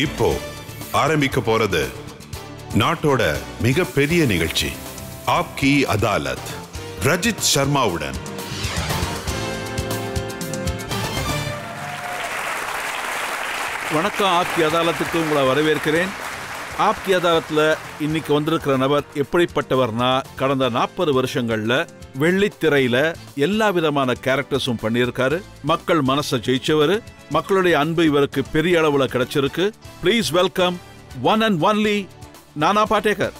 இப்போ ஆரம்பிக்க போறது நாட்டோட மிகப்பெரிய நிகழ்ச்சி ஆப்கி அதாலத் ரஜித் சர்மாவுடன். வணக்கம். ஆப்கி அதாலத்துக்கு உங்களை வரவேற்கிறேன். ஆப்கி அதாலத்தில் இன்னைக்கு வந்திருக்கிற நபர் எப்படிப்பட்டவர்னா, கடந்த 40 வருஷங்கள்ல வெள்ளித்திரையில எல்லா விதமான கேரக்டர்ஸும் பண்ணியிருக்காரு. மக்கள் மனசை ஜெயிச்சவர். மக்களுடைய அன்பு இவருக்கு பெரிய அளவுல கிடைச்சிருக்கு. Please welcome one and only நானா பாடேகர்.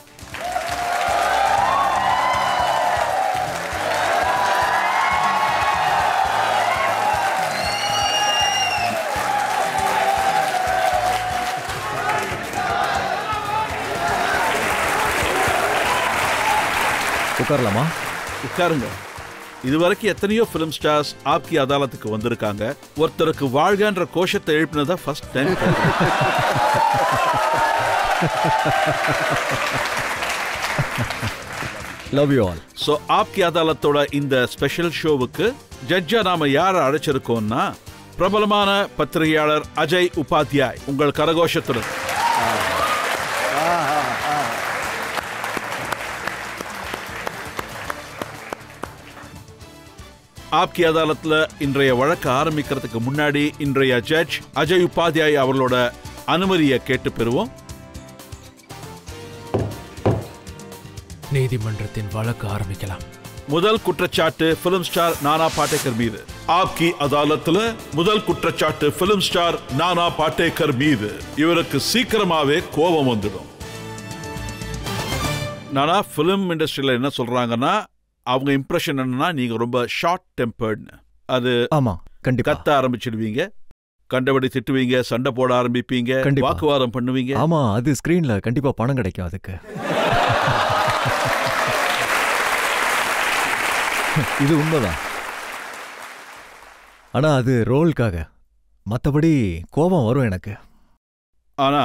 உட்காரலாமா? உட்காருங்க. இதுவரைக்கும் எத்தனையோ பிலிம் ஸ்டார்ஸ் ஆப்கி அதாலத்துக்கு வந்திருக்காங்க. ஒருத்தருக்கு வாழ்கன்ற கோஷத்தை எழுப்பினதா first time. Love you all. So Aapki அதாலத்தோட இந்த ஸ்பெஷல் ஷோவுக்கு ஜட்ஜா நாம யாரை அழைச்சிருக்கோம்னா, பிரபலமான பத்திரிகையாளர் அஜய் உபாத்யாய். உங்கள் கரகோஷத்துடன் ஆப்கி அதாலத்தில் இன்றைய வழக்கு ஆரம்பிக்கிறதுக்கு முன்னாடி இன்றைய ஜட்ஜ் அஜய் உபாத்யாய் அவர்களோட அனுமதியை கேட்டு பெறுவோம். நீதிமன்றத்தின் வழக்கு ஆரம்பிக்கலாம். முதல் குற்றச்சாட்டு பிலிம் ஸ்டார் நானா பாடேகர் மீது. ஆப்கி அதாலத்துல முதல் குற்றச்சாட்டு பிலிம் ஸ்டார் நானா பாடேகர் மீது. இவருக்கு சீக்கிரமாவே கோபம் வந்துடும். நானா பிலிம் இண்டஸ்ட்ரியில என்ன சொல்றாங்கன்னா, அவங்க இம்ப்ரெஷன் என்னன்னா, நீங்க ரொம்ப ஷார்ட் டெம்பர்ட்னு. அது ஆமா, கண்டிப்பா. கத்த ஆரம்பிச்சிடுவீங்க, கண்டபடி திட்டுவீங்க, சண்டை போட ஆரம்பிப்பீங்க, வாக்குவாதம் பண்ணுவீங்க. ஆமா, அது ஸ்கிரீன்ல கண்டிப்பா பணம் கிடைக்கும் அதுக்கு. இது உண்மைதான். ஆனா அது ரோலுக்காக, மத்தபடி கோபம் வரும் எனக்கு. ஆனா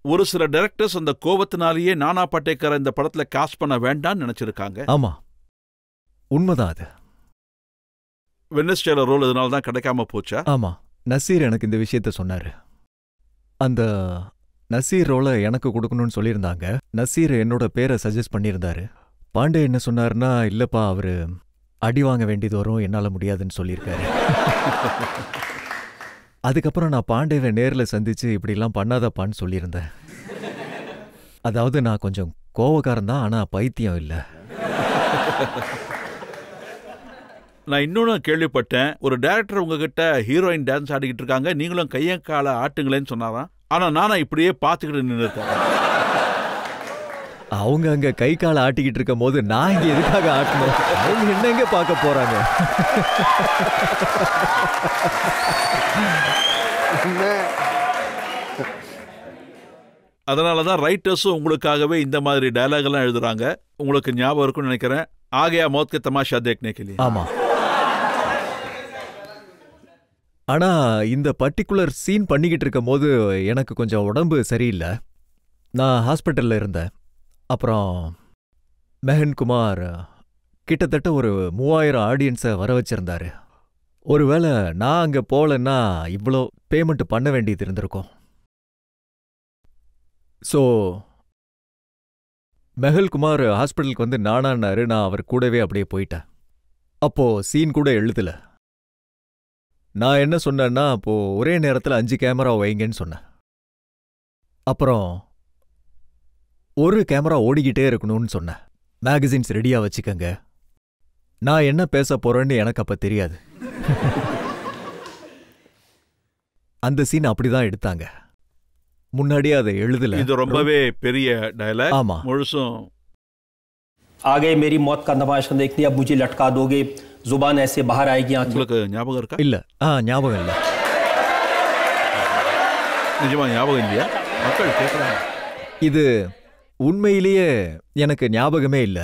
ஒரு சில டைரக்டர்ஸ் அந்த கோபத்தினாலேயே நானா பாடேகர் இந்த படத்துல காஸ்ட் பண்ண வேண்டாம்னு நினைச்சிருக்காங்க. ஆமா, உண்மைதான் அது. வெட்னஸ்டேல ரோல் இதனால தான் கிடைக்காம போச்சா? ஆமா, நசீர் எனக்கு இந்த விஷயத்த சொன்னாரு. அந்த நசீர் ரோலை எனக்கு கொடுக்கணும்னு சொல்லியிருந்தாங்க. நசீர் என்னோட பேரை சஜஸ்ட் பண்ணியிருந்தாரு. பாண்டே என்ன சொன்னாருன்னா, இல்லப்பா அவரு அடி வாங்க வேண்டியது வரும், என்னால முடியாதுன்னு சொல்லியிருக்காரு. அதுக்கப்புறம் நான் பாண்டேவை நேரில் சந்திச்சு இப்படிலாம் பண்ணாதப்பான்னு சொல்லியிருந்தேன். அதாவது நான் கொஞ்சம் கோவக்காரன் தான், ஆனா பைத்தியம் இல்லை. நான் இன்னொன்னு கேள்விப்பட்டேன். ஒரு டைரக்டர் உங்ககிட்ட ஹீரோயின் டான்ஸ் ஆடிக்கிட்டு இருக்காங்க, நீங்களும் கையங்கால ஆட்டுங்களேன்னு சொன்னாராம். ஆனா நானா இப்படியே பார்த்துக்கிட்டு நின்று இருக்கேன். அவங்க அங்க கை காலை ஆட்டிக்கிட்டு இருக்கும் போது நான் இங்க எதுக்காக ஆட்டணும்? அவங்க என்னங்க பார்க்க போறாங்க? அதனாலதான் ரைட்டர்ஸும் உங்களுக்காகவே இந்த மாதிரி டயலாக் எல்லாம் எழுதுறாங்க. உங்களுக்கு ஞாபகம் இருக்கும்னு நினைக்கிறேன். ஆகையா மௌத் கே தமாஷா தேக்னே கே லியே. ஆமா. ஆனா இந்த பர்டிகுலர் சீன் பண்ணிக்கிட்டு இருக்கும் போது எனக்கு கொஞ்சம் உடம்பு சரியில்லை. நான் ஹாஸ்பிட்டல்ல இருந்தேன். அப்புறம் மெஹன் குமார் கிட்டத்தட்ட ஒரு 3000 ஆடியன்ஸை வர வச்சிருந்தாரு. ஒருவேளை நான் அங்க போலன்னா இவ்வளோ பேமெண்ட் பண்ண வேண்டியது இருந்திருக்கும். ஸோ மெஹல் குமார் ஹாஸ்பிட்டலுக்கு வந்து நானான்னாரு. நான் அவர் கூடவே அப்படியே போயிட்டேன். அப்போ சீன் கூட எழுதல. நான் என்ன சொன்னேன்னா, அப்போ ஒரே நேரத்தில் 5 கேமரா வைங்கன்னு சொன்னேன். அப்புறம் ஒரு கேமரா ஓடிக்கிட்டே இருக்கணும்னு சொன்னேன். மேகசின்ஸ் ரெடியா வச்சுக்கங்க. நான் என்ன பேச போறேன்னு எனக்கு அப்ப தெரியாது. அந்த சீன் அப்படிதான் எடுத்தாங்க. முன்னாடியே அதை எழுதல. இது ரொம்பவே பெரிய டயலாக். ஆமா, முழுசும் आगे मेरी मौत का तमाशा देखनी, अब मुझे लटका दोगे, जुबान ऐसे बाहर आएगी. உங்களுக்கு ஞாபகம் இருக்கா? இல்ல. ஞாபகம் இல்ல. நிஜமா ஞாபகம் இல்லையா? மக்கள் கேட்கறாங்க. இது உண்மையிலேயே எனக்கு ஞாபகமே இல்ல.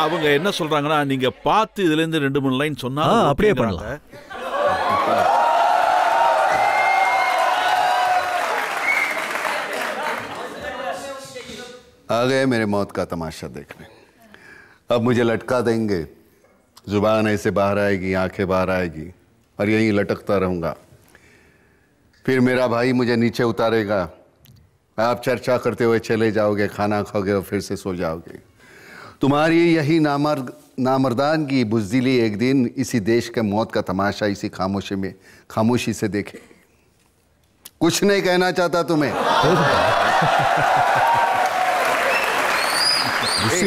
அவங்க என்ன சொல்றாங்கன்னா, நீங்க பார்த்து இதுல இருந்து 2-3 லைன் சொன்னா அப்படியே பண்ணலாம். आ गए मेरे मौत का तमाशा देखने. अब मुझे लटका देंगे, जुबान ऐसे बाहर आएगी, आंखें बाहर आएगी, और यहीं लटकता रहूंगा। फिर मेरा भाई मुझे नीचे उतारेगा, आप चर्चा करते हुए चले जाओगे, खाना खाओगे और फिर से सो जाओगे। तुम्हारी यही नामर्दान की बुज़दिली एक दिन इसी देश के मौत का तमाशा इसी खामोशी से देखे। कुछ नहीं कहना चाहता तुम्हें।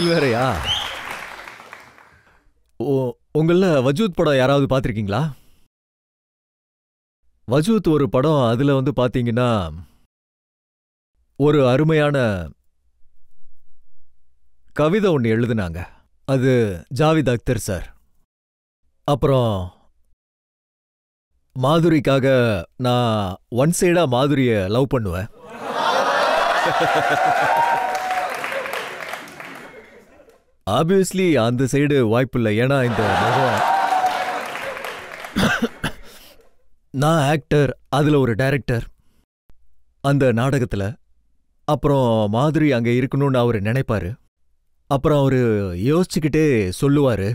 வேறயா உங்கள வஜூத் படம் யாராவது பார்த்திருக்கீங்களா? வஜூத் ஒரு படம். அதுல வந்து பாத்தீங்கன்னா ஒரு அருமையான கவிதை ஒன்று எழுதுனாங்க. அது ஜாவித் அக்தர் சார். அப்புறம் மாதுரிக்காக நான் ஒன் சைடா மாதுரிய லவ் பண்ணுவேன். ஆப்வியஸ்லி அந்த சைடு வாய்ப்பில்லை. ஏன்னா இந்த முகம், நான் ஆக்டர், அதுல ஒரு டைரக்டர் அந்த நாடகத்துல. அப்புறம் மாதுரி அங்க இருக்கணும்னு அவரு நினைப்பாரு. அப்புறம் அவரு யோசிச்சுக்கிட்டே சொல்லுவாரு.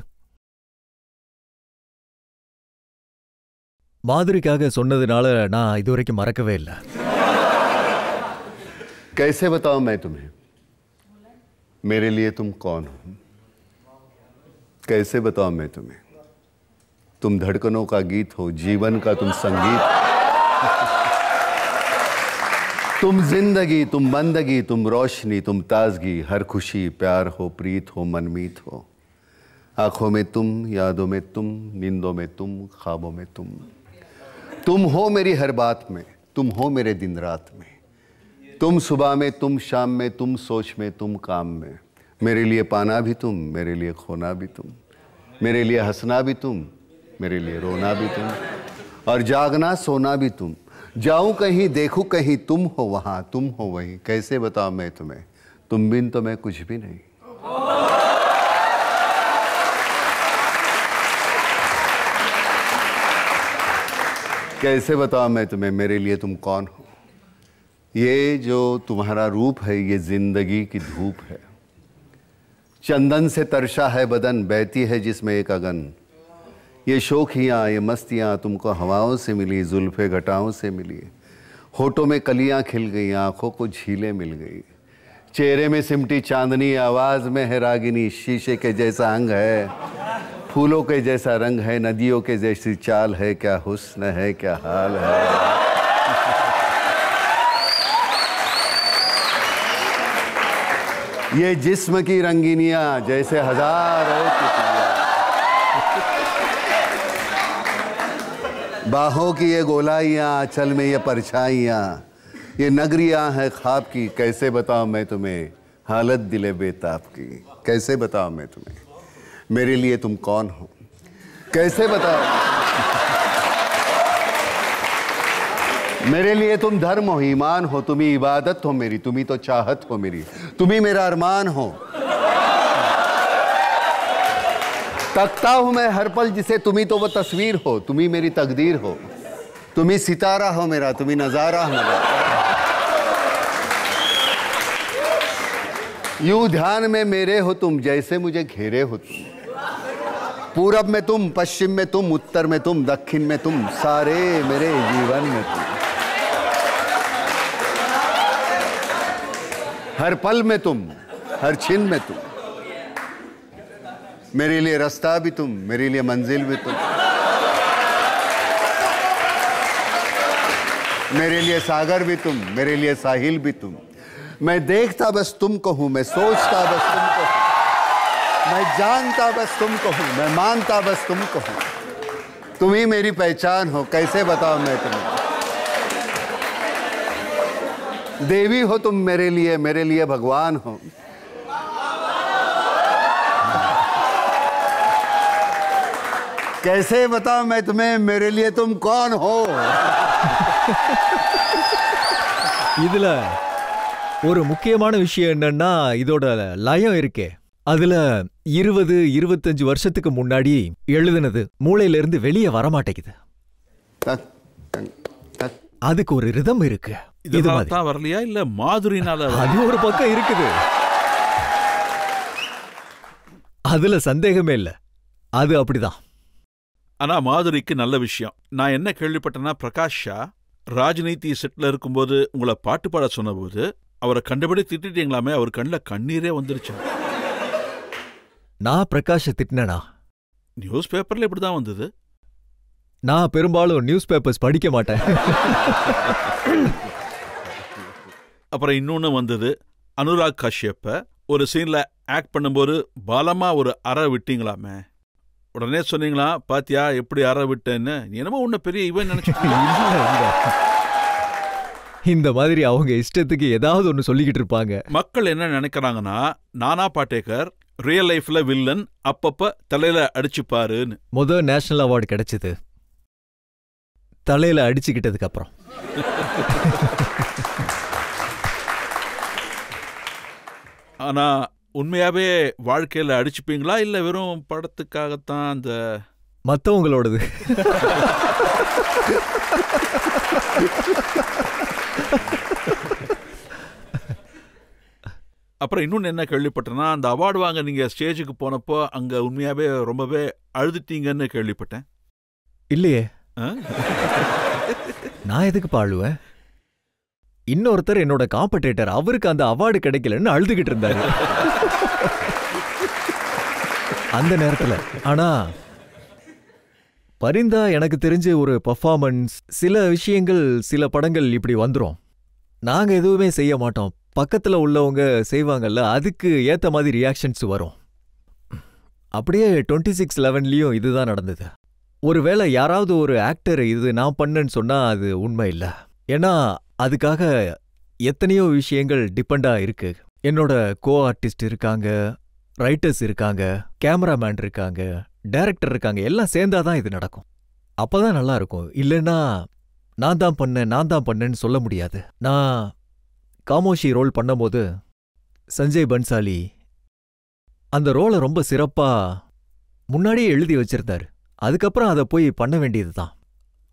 மாதுரிக்காக சொன்னதுனால நான் இதுவரைக்கும் மறக்கவே இல்லை. कैसे बताऊं मैं तुम्हें मेरे लिए तुम कौन हो? कैसे बताऊं मैं तुम्हें? तुम धड़कनों का गीत हो, जीवन का तुम संगीत, तुम जिंदगी, तुम बंदगी, तुम रोशनी, तुम ताजगी, हर खुशी प्यार हो, प्रीत हो, मनमीत हो। आंखों में तुम, यादों में तुम, नींदों में तुम, ख्वाबों में तुम हो मेरी हर बात में, तुम हो मेरे दिन रात में, तुम सुबह में, तुम शाम में, तुम सोच में, तुम काम में। मेरे लिए पाना भी तुम, मेरे लिए खोना भी तुम, मेरे लिए हंसना भी तुम, मेरे लिए रोना भी तुम, और जागना सोना भी तुम। जाऊं कहीं देखूं कहीं, तुम हो वहां, तुम हो वहीं। कैसे बताऊं मैं तुम्हें, तुम बिन तो मैं कुछ भी नहीं। कैसे बताऊं मैं तुम्हें मेरे लिए तुम कौन हो? ये जो तुम्हारा रूप है ये जिंदगी की धूप है। चंदन से तरशा है बदन, बहती है जिसमें एक अगन। ये शोखियाँ, ये मस्तियाँ तुमको हवाओं से मिली, जुल्फे घटाओं से मिली। होठों में कलियाँ खिल गई, आंखों को झीलें मिल गई। चेहरे में सिमटी चांदनी, आवाज़ में है रागिनी। शीशे के जैसा अंग है, फूलों के जैसा रंग है, नदियों के जैसी चाल है। क्या हुस्न है, क्या हाल है। ये जिस्म की रंगीनियां जैसे हजारों तितलियां, बाहों की ये गोलाइयां, आंचल में ये परछाइयां, ये नगरियां हैं ख्वाब की। कैसे बताऊं मैं तुम्हें हालत दिले बेताब की। कैसे बताऊं मैं तुम्हें मेरे लिए तुम कौन हो? कैसे बताओ मेरे लिए तुम धर्म हो, ईमान हो, तुम ही इबादत हो मेरी, तुम ही तो चाहत हो मेरी, तुम ही मेरा अरमान हो। तकता हूं मैं हर पल जिसे, तुम ही तो वो तस्वीर हो, तुम ही मेरी तकदीर हो, तुम ही सितारा हो मेरा, तुम ही नजारा हो मेरा। यूं ध्यान में मेरे हो तुम, जैसे मुझे घेरे हो तुम। पूरब में तुम, पश्चिम में तुम, उत्तर में तुम, दक्षिण में तुम, सारे मेरे जीवन में तुम। हर पल में तुम, हर छिन में तुम। मेरे लिए रास्ता भी तुम, मेरे लिए मंजिल भी तुम, मेरे लिए सागर भी तुम, मेरे लिए साहिल भी तुम। मैं देखता बस तुमको हूं, मैं सोचता बस तुमको हूं, मैं जानता बस तुमको हूं, मैं मानता बस तुमको हूं। तुम ही मेरी पहचान हो। कैसे बताऊं मैं तुम्हें? देवी हो तुम मेरे लिए भगवान हो। कैसे बताऊं मैं तुम्हें मेरे लिए तुम कौन हो? இதுல ஒரு முக்கியமான விஷயம் என்னன்னா இதோட லயம் இருக்கே. அதுல 20-25 வருஷத்துக்கு முன்னாடி எழுதுனது மூளையில இருந்து வெளியே வரமாட்டேங்குது. அதுக்கு ஒரு ரிதம் இருக்கு. இது தான் வரலையா இல்ல மாதுரினால? அது ஒரு பக்கம் இருக்குது, அதுல சந்தேகமே இல்ல. அது அப்படிதான். ஆனா மாதுரிக்கு நல்ல விஷயம். நான் என்ன கேள்விப்பட்டேன்னா, பிரகாஷ் ஷா ராஜ்நீதி செட்ல இருக்கும்போது உங்களை பாட்டு பாட சொன்னபோது அவரை கண்டபடி திட்டிட்டீங்களாமே, அவர் கண்ணில் கண்ணீரே வந்துருச்சு. நான் பிரகாஷை திட்டினேனா? நியூஸ் பேப்பர்ல இப்படிதான் வந்தது. நான் பெரும்பாலும் நியூஸ் பேப்பர்ஸ் படிக்க மாட்டேன். அப்புறம் இன்னொன்னு வந்தது, அனுராக் கஷ்யப்ப ஒரு சீன்ல ஆக்ட் பண்ணும்போது பாலமா ஒரு அறை விட்டீங்களாமே. உடனே சொன்னீங்களா, பாத்தியா எப்படி அறை விட்டேன்னு? என்னமோ உன்ன பெரிய இவன் நினைச்சிட்டு. இந்த மாதிரி அவங்க இஷ்டத்துக்கு ஏதாவது ஒன்று சொல்லிக்கிட்டு இருப்பாங்க. மக்கள் என்ன நினைக்கிறாங்கன்னா, நானா பாட்டேக்கர் ரியல் லைஃப்ல வில்லன், அப்பப்ப தலையில அடிச்சுப்பாருன்னு. முதல் நேஷனல் அவார்டு கிடைச்சது தலையில அடிச்சுக்கிட்டதுக்கு அப்புறம். ஆனா உண்மையாவே வாழ்க்கையில அடிச்சுப்பீங்களா, இல்ல வெறும் படத்துக்காகத்தான்? அந்த மற்றவங்களோடது. அப்புறம் இன்னொன்னு என்ன கேள்விப்பட்டேன்னா, அந்த அவார்டு வாங்க நீங்க ஸ்டேஜுக்கு போனப்போ அங்க உண்மையாவே ரொம்பவே அழுதுட்டீங்கன்னு கேள்விப்பட்டேன். இல்லையே, ஆ? நான் எதுக்கு பாழுவேன்? இன்னொருத்தர் என்னோட காம்படேட்டர், அவருக்கு அந்த அவார்டு கிடைக்கலன்னு அழுதுகிட்டு இருந்தாரு அந்த நேரத்துல. ஆனா பரிந்தா எனக்கு தெரிஞ்ச ஒரு பர்ஃபார்மன்ஸ், சில விஷயங்கள், சில படங்கள் இப்படி வந்துரும். நாங்க எதுவுமே செய்ய மாட்டோம், பக்கத்துல உள்ளவங்க செய்வாங்கல்ல, அதுக்கு ஏத்த மாதிரி ரியாக்ஷன்ஸ் வரும். அப்படியே 26/11லயும் இதுதான் நடந்தது. ஒருவேளை யாராவது ஒரு ஆக்டர் இது நான் பண்ணேன்னு சொன்னா அது உண்மை இல்ல. ஏன்னா அதுக்காக எத்தனையோ விஷயங்கள் டிபெண்டா இருக்கு. என்னோட கோ ஆர்டிஸ்ட் இருக்காங்க, ரைட்டர்ஸ் இருக்காங்க, கேமராமேன் இருக்காங்க, டைரக்டர் இருக்காங்க, எல்லாம் சேர்ந்தாதான் இது நடக்கும். அப்பதான் நல்லா இருக்கும். இல்லைன்னா நான் தான் பண்ணேன்னு சொல்ல முடியாது. நான் காமோஷி ரோல் பண்ணும்போது சஞ்சய் பன்சாலி அந்த ரோலை ரொம்ப சிறப்பா முன்னாடியே எழுதி வச்சிருந்தாரு. அதுக்கப்புறம் அதை போய் பண்ண வேண்டியதுதான்.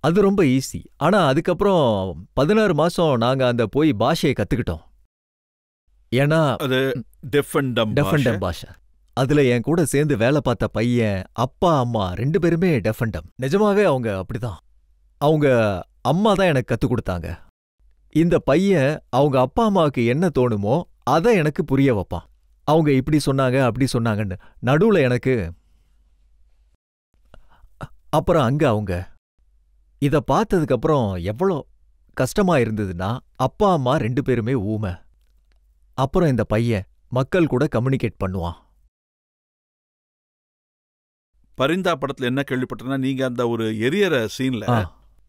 அது ரொம்ப ஈஸி. ஆனா அதுக்கப்புறம் 16 மாசம் நாங்க அந்த போய் பாஷையை கத்துக்கிட்டோம். ஏன்னா அது டெஃப் அண்ட் டம் பாஷை. அதுல என் கூட சேர்ந்து வேலை பார்த்த பையன், அப்பா அம்மா 2 பேருமே டெஃப் அண்ட் டம். நிஜமாவே அவங்க அப்படிதான். அவங்க அம்மா தான் எனக்கு கத்துக் கொடுத்தாங்க. இந்த பையன் அவங்க அப்பா அம்மாவுக்கு என்ன தோணுமோ அதை எனக்கு புரிய வைப்பான். அவங்க இப்படி சொன்னாங்க அப்படி சொன்னாங்கன்னு நடுவுல எனக்கு. அப்புறம் அங்க அவங்க இத பார்த்ததுக்கு அப்புறம் எவ்வளோ கஷ்டமா இருந்ததுன்னா, அப்பா அம்மா 2 பேருமே ஊமை. அப்புறம் இந்த பையன் மக்கள் கூட கம்யூனிகேட் பண்ணுவான். பரிந்தா படத்துல என்ன கேள்விப்பட்டேன்னா, நீங்க அந்த ஒரு எரியற சீன்ல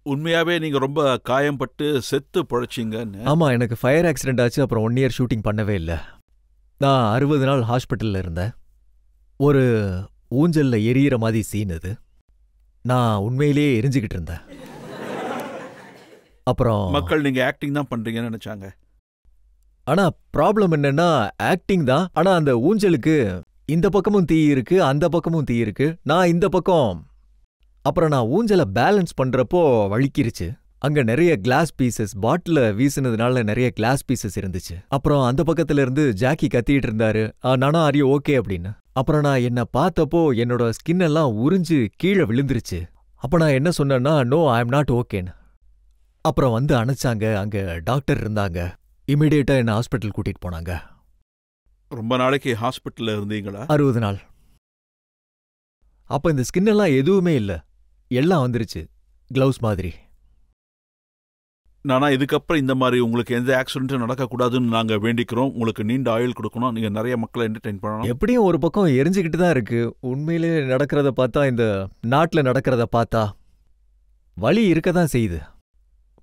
உண்மையாவே நீங்க ரொம்ப காயம்பட்டு செத்து பொழைச்சிங்கன்னு. ஆமா, எனக்கு ஃபயர் ஆக்சிடென்ட் ஆச்சு. அப்புறம் 1 இயர் ஷூட்டிங் பண்ணவே இல்லை. நான் 60 நாள் ஹாஸ்பிட்டல்ல இருந்தேன். ஒரு ஊஞ்சல்ல எரியற மாதிரி சீன் அது. நான் உண்மையிலேயே எரிஞ்சுக்கிட்டு இருந்தேன். அப்புறம் மக்கள் நீங்க ஆக்டிங் தான் பண்றீங்கன்னு நினைச்சாங்க. ஆனா ப்ராப்ளம் என்னன்னா, ஆக்டிங் தான். ஆனா அந்த ஊஞ்சலுக்கு இந்த பக்கமும் தீ இருக்கு, அந்த பக்கமும் தீ இருக்கு. நான் இந்த பக்கம். அப்புறம் நான் ஊஞ்சலை பேலன்ஸ் பண்றப்போ வலிக்கிருச்சு. அங்க நிறைய கிளாஸ் பீசஸ், பாட்டில வீசினதுனால நிறைய கிளாஸ் பீசஸ் இருந்துச்சு. அப்புறம் அந்த பக்கத்துல இருந்து ஜாக்கி கத்திட்டு இருந்தாரு, நானா ஆர் யூ ஓகே அப்படின்னு. அப்புறம் நான் என்ன பார்த்தப்போ என்னோட ஸ்கின் எல்லாம் உறிஞ்சு கீழே விழுந்துருச்சு. அப்ப நான் என்ன சொன்னேன்னா, நோ ஐ எம் நாட் ஓகேன்னு. அப்புறம் வந்து அணைச்சாங்க. அங்க டாக்டர் இருந்தாங்க. இமிடியேட்டா என்ன ஹாஸ்பிட்டல் கூட்டிட்டு போனாங்க. ரொம்ப நாளைக்கு ஹாஸ்பிட்டல்ல இருந்தீங்களா? 60 நாள். அப்ப இந்த ஸ்கின் எல்லாம் எதுவுமே இல்ல, எல்லாம் வந்துருச்சு கிளவுஸ் மாதிரி. நானா இதுக்கப்புறம் இந்த மாதிரி உங்களுக்கு எந்த ஆக்சிடென்ட்டும் நடக்கக்கூடாதுன்னு நாங்க வேண்டிக்கிறோம். உங்களுக்கு நீண்ட ஆயுள் கொடுக்கணும். நீங்க நிறைய மக்களை என்டர்டெயின் பண்ணணும். எப்படியும் ஒரு பக்கம் எரிஞ்சுக்கிட்டு தான் இருக்கு. உண்மையிலே நடக்கிறத பார்த்தா, இந்த நாட்டுல நடக்கிறத பார்த்தா வலி இருக்க தான் செய்யுது.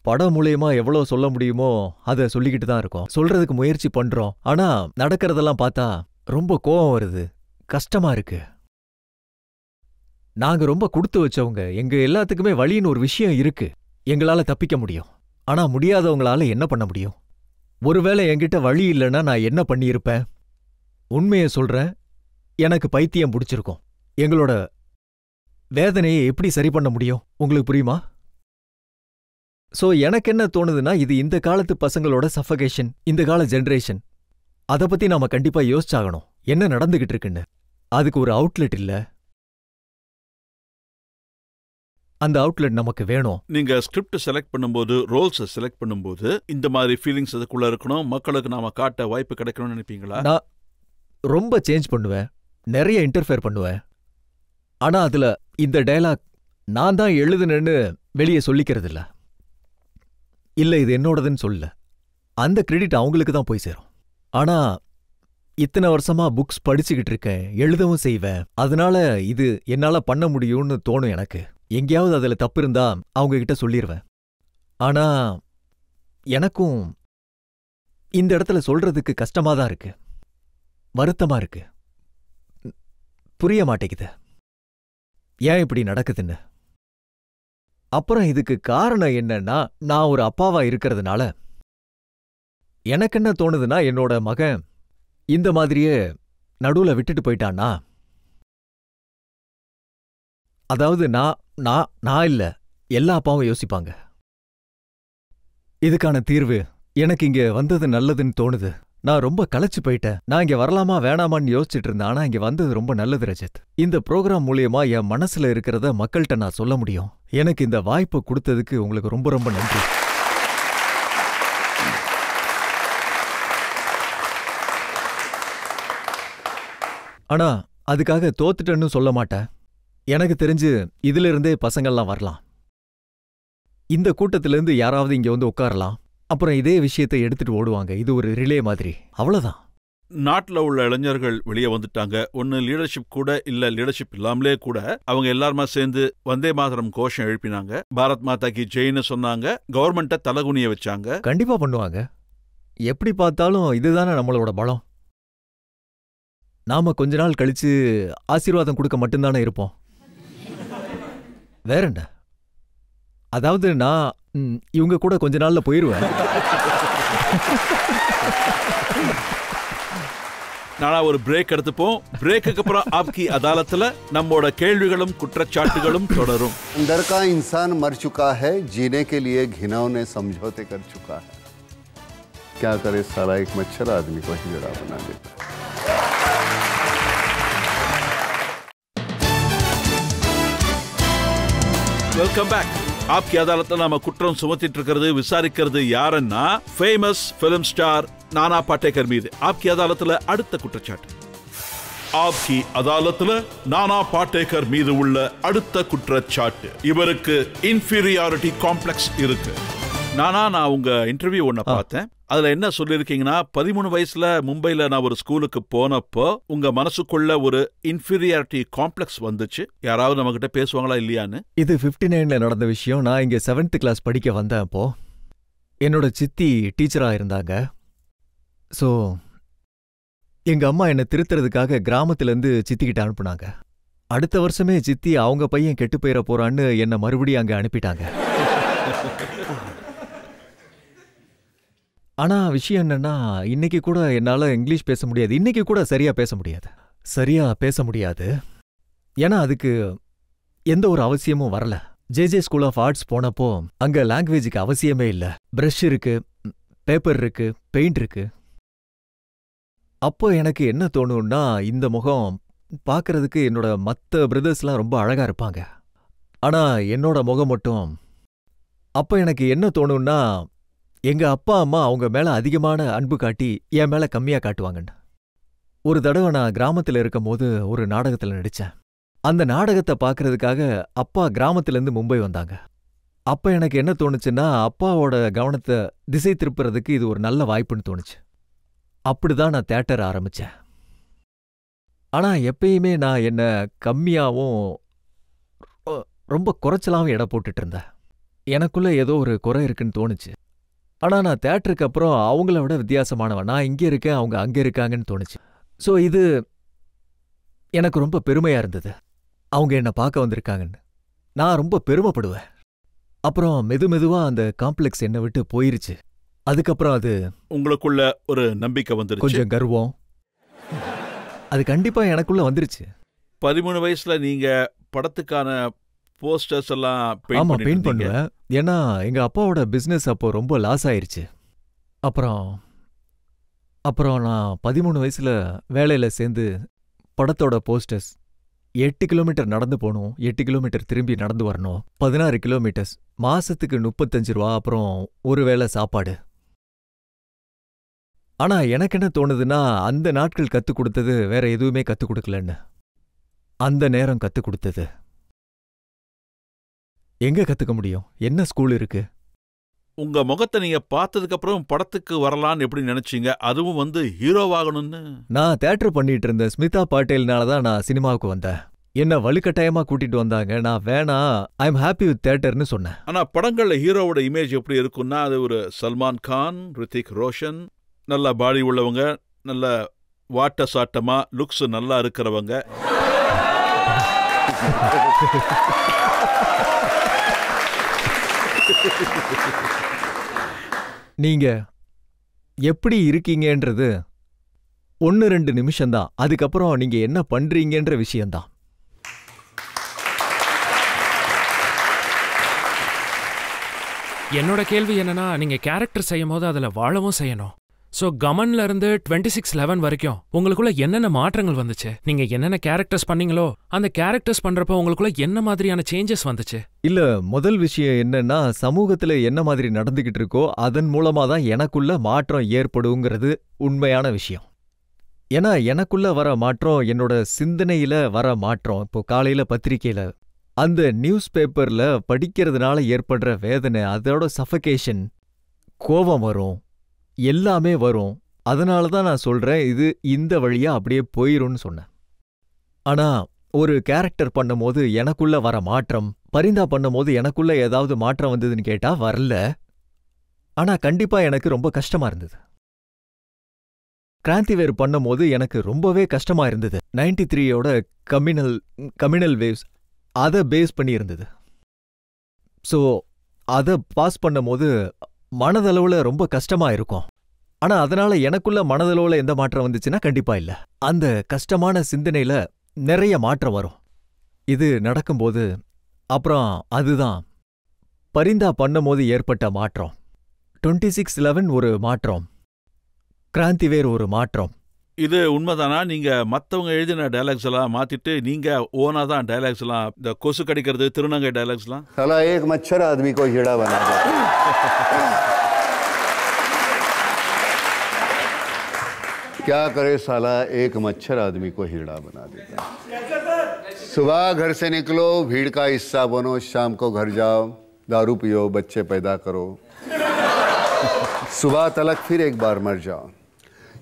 படம் மூலியமா எவ்வளோ சொல்ல முடியுமோ அதை சொல்லிக்கிட்டு தான் இருக்கோம். சொல்றதுக்கு முயற்சி பண்றோம். ஆனா நடக்கிறதெல்லாம் பார்த்தா ரொம்ப கோபம் வருது, கஷ்டமா இருக்கு. நாங்க ரொம்ப கொடுத்து வச்சவங்க. எங்க எல்லாத்துக்குமே வலின்னு ஒரு விஷயம் இருக்கு. எங்களால தப்பிக்க முடியும். ஆனா முடியாதவங்களால என்ன பண்ண முடியும்? ஒருவேளை என்கிட்ட வழி இல்லைன்னா நான் என்ன பண்ணியிருப்பேன்? உண்மையை சொல்றேன், எனக்கு பைத்தியம் பிடிச்சிருக்கும். எங்களோட வேதனையை எப்படி சரி பண்ண முடியும்? உங்களுக்கு புரியுமா? சோ எனக்கு என்ன தோணுதுன்னா, இது இந்த காலத்து பசங்களோட சஃபகேஷன், இந்த கால ஜெனரேஷன். அதை பத்தி நாம கண்டிப்பா யோசிச்சாகணும், என்ன நடந்துகிட்டு இருக்குன்னு. அதுக்கு ஒரு அவுட்லெட் இல்ல. அந்த அவுட்லெட் நமக்கு வேணும். நீங்க ஸ்கிரிப்ட் செலக்ட் பண்ணும்போது, ரோல்ஸ் செலக்ட் பண்ணும்போது இந்த மாதிரி ஃபீலிங்ஸ் அதுக்குள்ள இருக்கணும், மக்களுக்கு நாம காட்ட வாய்ப்பு கிடைக்கணும்னு நினைப்பீங்களா? நான் ரொம்ப சேஞ்ச் பண்ணுவேன், நிறைய இன்டர்ஃபியர் பண்ணுவேன். ஆனா அதுல இந்த டயலாக் நான் தான் எழுதுனேன்னு வெளியே சொல்லிக்கிறது இல்ல. இது என்னோடதுன்னு சொல்லல. அந்த கிரெடிட் அவங்களுக்கு தான் போய் சேரும். ஆனா இத்தனை வருஷமா புக்ஸ் படிச்சுக்கிட்டு இருக்கேன், எழுதவும் செய்வேன். அதனால இது என்னால பண்ண முடியும்னு தோணும் எனக்கு. எங்கேயாவது அதுல தப்பு இருந்தா அவங்க கிட்ட சொல்லிருவேன். ஆனா எனக்கும் இந்த இடத்துல சொல்றதுக்கு கஷ்டமா தான் இருக்கு, வருத்தமா இருக்கு. புரிய மாட்டேங்குது ஏன் இப்படி நடக்குதுன்னு. அப்புறம் இதுக்கு காரணம் என்னன்னா, நான் ஒரு அப்பாவா இருக்கிறதுனால எனக்கு என்ன தோணுதுன்னா, என்னோட மகன் இந்த மாதிரியே நடுவுல விட்டுட்டு போயிட்டான்னா, அதாவது நான் இல்ல, எல்லா அப்பாவும் யோசிப்பாங்க. இதுக்கான தீர்வு எனக்கு இங்க வந்தது நல்லதுன்னு தோணுது. நான் ரொம்ப களைச்சு போயிட்டேன். நான் இங்க வரலாமா வேணாமான்னு யோசிச்சுட்டு இருந்தேன். ஆனா இங்க வந்தது ரொம்ப நல்லது ரஜத். இந்த ப்ரோக்ராம் மூலியமா என் மனசுல இருக்கிறத மக்கள்கிட்ட நான் சொல்ல முடியும். எனக்கு இந்த வாய்ப்பு கொடுத்ததுக்கு உங்களுக்கு ரொம்ப ரொம்ப நன்றி. ஆனா அதுக்காக தோத்துட்டேன்னு சொல்ல மாட்டேன். எனக்கு தெரிஞ்சு இதுல இருந்தே பசங்கள்லாம் வரலாம். இந்த கூட்டத்திலிருந்து யாராவது இங்க வந்து உட்காரலாம், அப்புறம் இதே விஷயத்தை எடுத்துட்டு ஓடுவாங்க. இது ஒரு ரிலே மாதிரி, அவ்வளவுதான். நாட்டில் உள்ள இளைஞர்கள் வெளியே வந்துட்டாங்க. ஒன்னு லீடர்ஷிப் கூட இல்ல, லீடர்ஷிப் இல்லாமலே கூட அவங்க எல்லாருமா சேர்ந்து வந்தே மாதரம் கோஷம் எழுப்பினாங்க, பாரத் மாதா கி ஜெய்னு சொன்னாங்க, கவர்மெண்ட்டை தலகுனிய வச்சாங்க. கண்டிப்பா பண்ணுவாங்க. எப்படி பார்த்தாலும் இதுதானே நம்மளோட பலம். நாம கொஞ்ச நாள் கழிச்சு ஆசீர்வாதம் கொடுக்க மட்டும்தானே இருப்போம். வேற என்ன? அதாவது நான் இவங்க கூட கொஞ்ச நாள்ல போயிருவேன். நானா ஒரு பிரேக் எடுத்துப்போம். பிரேக்குக்கு அப்புறம் ஆப்கி அதாலத்துல நம்மோட கேள்விகளும் குற்றச்சாட்டுகளும் தொடரும். अंदर का इंसान मर चुका है, जीने के लिए घिनौने समझौते कर चुका है. क्या करे साला, एक मच्छर आदमी को ही जड़ा बना देता है. Welcome back. ஆப்கி அதாலத்துல நாம குற்றம் சுமத்திட்டு இருக்கிறது, விசாரிக்கிறது யாருன்னா ஃபேமஸ் பிலிம் ஸ்டார் நானா பாட்டேகர் மீது. ஆப்கி அதாலத்துல அடுத்த குற்றச்சாட்டு. ஆப்கி அதாலத்துல நானா பாட்டேகர் மீது உள்ள அடுத்த குற்றச்சாட்டு, இவருக்கு இன்ஃபீரியாரிட்டி காம்ப்ளெக்ஸ் இருக்கு. நான் உங்க இன்டர்வியூ ஒன்ன பார்த்தேன். அதுல என்ன சொல்லிருக்கீங்கன்னா, 13 வயசுல மும்பைல நான் ஒரு ஸ்கூலுக்கு போனப்போ உங்க மனசுக்குள்ள ஒரு இன்ஃபீரியாரிட்டி காம்ப்ளெக்ஸ் வந்துச்சு. யாராவது நம்ம கிட்ட பேசுவாங்களா இல்லையான்னு? இது 59ல நடந்த விஷயம். நான் இங்க 7th கிளாஸ் படிக்க வந்தேன். அப்போ என்னோட சித்தி டீச்சரா இருந்தாங்க. ஸோ எங்க அம்மா என்னை திருத்துறதுக்காக கிராமத்திலேருந்து சித்திக்கிட்ட அனுப்புனாங்க. அடுத்த வருஷமே சித்தி அவங்க பையன் கெட்டு போயிட போறான்னு என்னை மறுபடியும் அங்க அனுப்பிட்டாங்க. ஆனா விஷயம் என்னன்னா, இன்னைக்கு கூட என்னால இங்கிலீஷ் பேச முடியாது. இன்னைக்கு கூட சரியா பேச முடியாது. ஏன்னா அதுக்கு எந்த ஒரு அவசியமும் வரல. ஜே ஸ்கூல் ஆஃப் ஆர்ட்ஸ் போனப்போ அங்க லாங்குவேஜுக்கு அவசியமே இல்ல. பிரஷ் இருக்கு, பேப்பர் இருக்கு, பெயிண்ட் இருக்கு. அப்போ எனக்கு என்ன தோணும்னா, இந்த முகம் பார்க்கறதுக்கு என்னோட மற்ற பிரதர்ஸ்லாம் ரொம்ப அழகா இருப்பாங்க. ஆனா என்னோட முகம் மட்டும். அப்போ எனக்கு என்ன தோணும்னா, எங்க அப்பா அம்மா அவங்க மேல அதிகமான அன்பு காட்டி என் மேல கம்மியா காட்டுவாங்கன்னு. ஒரு தடவை நான் கிராமத்துல இருக்கும் போது ஒரு நாடகத்துல நடிச்சேன். அந்த நாடகத்தை பார்க்கறதுக்காக அப்பா கிராமத்திலேருந்து மும்பை வந்தாங்க. அப்ப எனக்கு என்ன தோணுச்சுன்னா, அப்பாவோட கவனத்தை திசை திருப்புறதுக்கு இது ஒரு நல்ல வாய்ப்புன்னு தோணுச்சு. அப்படிதான் நான் தியேட்டர் ஆரம்பிச்சேன். ஆனா எப்பயுமே நான் என்ன கம்மியாவும் ரொம்ப குறைச்சலாவும் எடை போட்டுட்டு இருந்தேன். எனக்குள்ள ஏதோ ஒரு குறை இருக்குன்னு தோணுச்சு. ஆனா நான் தியேட்டருக்கு அப்புறம் அவங்கள விட வித்தியாசமானவன். நான் இங்கே இருக்கேன், அவங்க அங்கே இருக்காங்கன்னு தோணுச்சு. ஸோ இது எனக்கு ரொம்ப பெருமையா இருந்தது. அவங்க என்னை பார்க்க வந்திருக்காங்கன்னு நான் ரொம்ப பெருமைப்படுவேன். அப்புறம் மெதுவா அந்த காம்ப்ளெக்ஸ் என்னை விட்டு போயிருச்சு. அதுக்கப்புறம் அது உங்களுக்குள்ள ஒரு நம்பிக்கை வந்துருச்சு, கொஞ்சம் கர்வம், அது கண்டிப்பா எனக்குள்ள வந்துருச்சு. 13 வயசுல நீங்க படத்துக்கான போஸ்டர்ஸ் எல்லாம் பெயிண்ட் பண்ணுவேன். ஏன்னா எங்க அப்பாவோட பிசினஸ் அப்போ ரொம்ப லாஸ் ஆயிருச்சு. அப்புறம் நான் 13 வயசுல வேலையில சேர்ந்து படத்தோட போஸ்டர்ஸ் 8 கிலோமீட்டர் நடந்து போகணும், 8 கிலோமீட்டர் திரும்பி நடந்து வரணும், 16 கிலோமீட்டர்ஸ், மாசத்துக்கு 35 ரூபா, அப்புறம் ஒரு வேளை சாப்பாடு. ஆனா எனக்கு என்ன தோணுதுன்னா, அந்த நாட்கள் கத்துக் கொடுத்தது வேற எதுவுமே கத்துக் கொடுக்கலன்னு. அந்த நேரம் கத்துக் கொடுத்தது எங்க கத்துக்க முடியும்? என்ன ஸ்கூல் இருக்கு? உங்க முகத்தை நீங்க பார்த்ததுக்கு அப்புறம் படத்துக்கு வரலான்னு எப்படி நினைச்சீங்க? அதுவும் ஹீரோவாகணும்னு. நான் தியேட்டர் பண்ணிட்டு இருந்த ஸ்மிதா பாட்டேல்னால தான் நான் சினிமாவுக்கு வந்தேன். என்ன வலுக்கட்டாயமா கூட்டிட்டு வந்தாங்க. நான் வேணா, ஐ எம் ஹாப்பி வித் தியேட்டர்னு சொன்னேன். ஆனா படங்கள்ல ஹீரோவோட இமேஜ் எப்படி இருக்குன்னா, அது ஒரு சல்மான் கான், ரித்திக் ரோஷன், நல்ல பாடி உள்ளவங்க, நல்ல வாட்ட சாட்டமா லுக்ஸ் நல்லா இருக்கிறவங்க. நீங்க எப்படி இருக்கீங்கன்றது 1-2 நிமிஷம்தான். அதுக்கப்புறம் நீங்க என்ன பண்றீங்கன்ற விஷயம்தான். என்னோட கேள்வி என்னன்னா, நீங்க கேரக்டர் செய்யும் போது அதுல வாழவும் செய்யணும். சோ கமன்ல இருந்து 2611 வரைக்கும் உங்களுக்குள்ள என்னென்ன மாற்றங்கள் வந்துச்சு? நீங்க என்னென்ன கேரக்டர்ஸ் பண்ணீங்களோ அந்த கேரக்டர்ஸ் பண்றப்ப உங்களுக்குள்ள என்ன மாதிரியான சேஞ்சஸ் வந்துச்சு? இல்ல, முதல் விஷயம் என்னன்னா, சமூகத்துல என்ன மாதிரி நடந்துகிட்டு இருக்கோ அதன் மூலமா தான் எனக்குள்ள மாற்றம் ஏற்படுங்கிறது உண்மையான விஷயம். ஏன்னா எனக்குள்ள வர மாற்றம் என்னோட சிந்தனையில வர மாற்றம். இப்போ காலையில பத்திரிக்கையில அந்த நியூஸ் பேப்பர்ல படிக்கிறதுனால ஏற்படுற வேதனை, அதோட சஃபகேஷன், கோபம் வரும், எல்லாமே வரும். அதனால தான் நான் சொல்றேன், இது இந்த வழியா அப்படியே போயிரும்னு சொன்னேன். ஆனா ஒரு கேரக்டர் பண்ணும்போது எனக்குள்ள வர மாற்றம், பரிந்தா பண்ணும்போது எனக்குள்ள ஏதாவது மாற்றம் வந்ததுன்னு கேட்டா வரல. ஆனா கண்டிப்பா எனக்கு ரொம்ப கஷ்டமா இருந்தது. கிராந்திவேர் பண்ணும்போது எனக்கு ரொம்பவே கஷ்டமா இருந்தது. 93யோட கம்யூனல் வேவ்ஸ் அதை பேஸ் பண்ணி இருந்தது. ஸோ அதை பாஸ் பண்ணும்போது மனதளவுல ரொம்ப கஷ்டமா இருக்கும். ஆனா அதனால எனக்குள்ள மனதளவுல எந்த மாற்றம் வந்துச்சுன்னா கண்டிப்பா இல்ல. அந்த கஷ்டமான சிந்தனையில நிறைய மாற்றம் வரும். இது நடக்கும்போது அப்புறம் அதுதான் பரிந்தா பண்ணும்போது ஏற்பட்ட மாற்றம். 2611 ஒரு மாற்றம், கிராந்திவேர் ஒரு மாற்றம். இது உண்மைதானா? நீங்க மத்தவங்க எழுதின டைலாக்ஸ் எல்லாம் மாத்திட்டு நீங்க ஓனா தான் டைலாக்ஸ் எல்லாம், இந்த கொசு கடிக்கிறது, திருநங்கை டைலாக்ஸ் எல்லாம்? साला एक मच्छर आदमी को हीड़ा बना देता है। क्या करे साला, एक मच्छर आदमी को हीड़ा बना देता है। सुबह घर से निकलो, भीड़ का हिस्सा बनो, शाम को घर जाओ, दारू पियो, बच्चे पैदा करो, सुबह तलक फिर एक बार मर जाओ,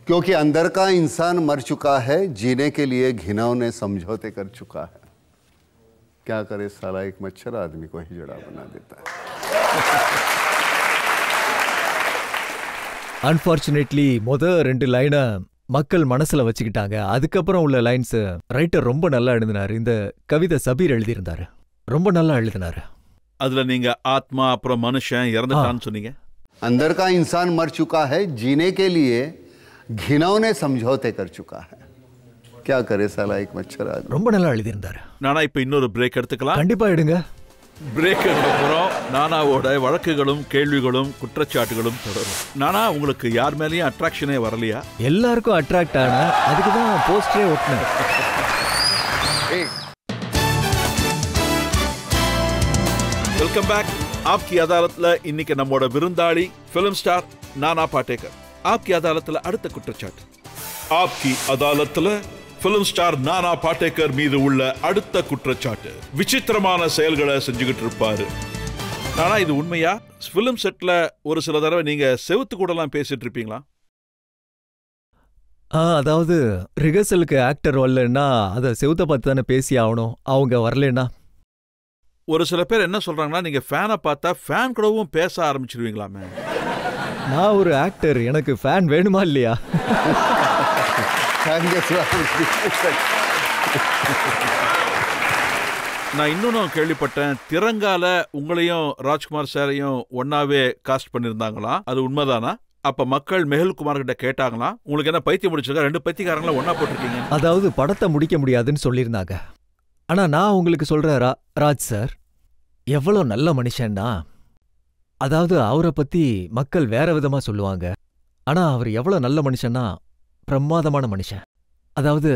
क्योंकि अंदर का इंसान मर चुका है, जीने के लिए घिनौने समझौते कर चुका है। क्या करे साला, एक मच्छर आदमी को हिजड़ा बना देता है। அன்பார்ச்சுனேட்லி முதல் 2 லைனை மக்கள் மனசுல வச்சுக்கிட்டாங்க. அதுக்கப்புறம் உள்ள லைன்ஸ் ரைட்டர் ரொம்ப நல்லா எழுதினாரு. இந்த கவிதை சபீர் எழுதியிருந்தாரு, ரொம்ப நல்லா எழுதினாரு. அதுல நீங்க ஆத்மா அப்புறம் மனுஷன் இறந்துட்டான்னு சொன்னீங்க. अंदर का इंसान मर चुका है, जीने के लिए घिनौने समझौते कर चुका है। क्या करे साला, एक मच्छर आदमी। ரொம்ப நல்லா எழுதியிருந்தாரு. நானா இப்ப இன்னொரு பிரேக் எடுத்துக்கலாம்? கண்டிப்பா எடுங்க. பிரேக் அப்புறம் நானாவோட வழக்குகளும் கேள்விகளும் குற்றச்சாட்டுகளும் தொடரும். நானா, உங்களுக்கு யார் மேலேயும் அட்ராக்ஷனே வரலையா? எல்லாருக்கும் அட்ராக்ட் ஆன, அதுக்கு தான் போஸ்டரே ஒட்டினேன். Welcome back. ஆப்கி அதாலத்ல இன்னைக்கு நம்மோட விருந்தாளி பிலிம் ஸ்டார் நானா பாட்டேகர். ஆப்கி அதாலத்ல அடுத்த குற்றச்சாட்டு. ஆப்கி அதாலத்ல பிலிம் ஸ்டார் நானா பாட்டேகர் மீது உள்ள அடுத்த குற்றச்சாட்டு, விசித்திரமான செயல்களை செஞ்சுக்கிட்டு இருப்பாரு. நானா, இது உண்மையா? பிலிம் செட்ல ஒரு சில தடவை நீங்க செவுத்து கூடலாம் பேசிட்டு இருப்பீங்களா? அதாவது ரிஹர்சலுக்கு ஆக்டர் வரலன்னா அதை செவுத்த பார்த்து தானே பேசி ஆகணும். அவங்க வரலன்னா ஒரு சில பேர் என்ன சொல்றாங்கன்னா, நீங்க ஃபேனை பார்த்தா ஃபேன் கூடவும் பேச ஆரம்பிச்சிருவீங்களாமே. நான் ஒரு ஆக்டர், எனக்கு ஃபேன் வேணுமா இல்லையா? நான் இன்னொன்னு கேள்விப்பட்டேன், திரங்கால உங்களையும் ராஜ்குமார் சாரையும் ஒன்னாவே காஸ்ட் பண்ணிருந்தாங்களா? அது உண்மைதானா? அப்ப மக்கள் மெஹுல்குமார் கிட்ட கேட்டாங்களா, உங்களுக்கு என்ன பைத்தியம் முடிச்சிருக்கா, 2 பைத்தியக்காரங்கள ஒன்னா போட்டிருக்கீங்க? அதாவது படத்தை முடிக்க முடியாதுன்னு சொல்லியிருந்தாங்க. ஆனா நான் உங்களுக்கு சொல்றேன் ராஜ் சார் எவ்வளவு நல்ல மனுஷன்னா, அதாவது அவரை பத்தி மக்கள் வேற விதமா சொல்லுவாங்க. ஆனா அவர் எவ்வளவு நல்ல மனுஷன்னா, பிரமாதமான மனுஷன். அதாவது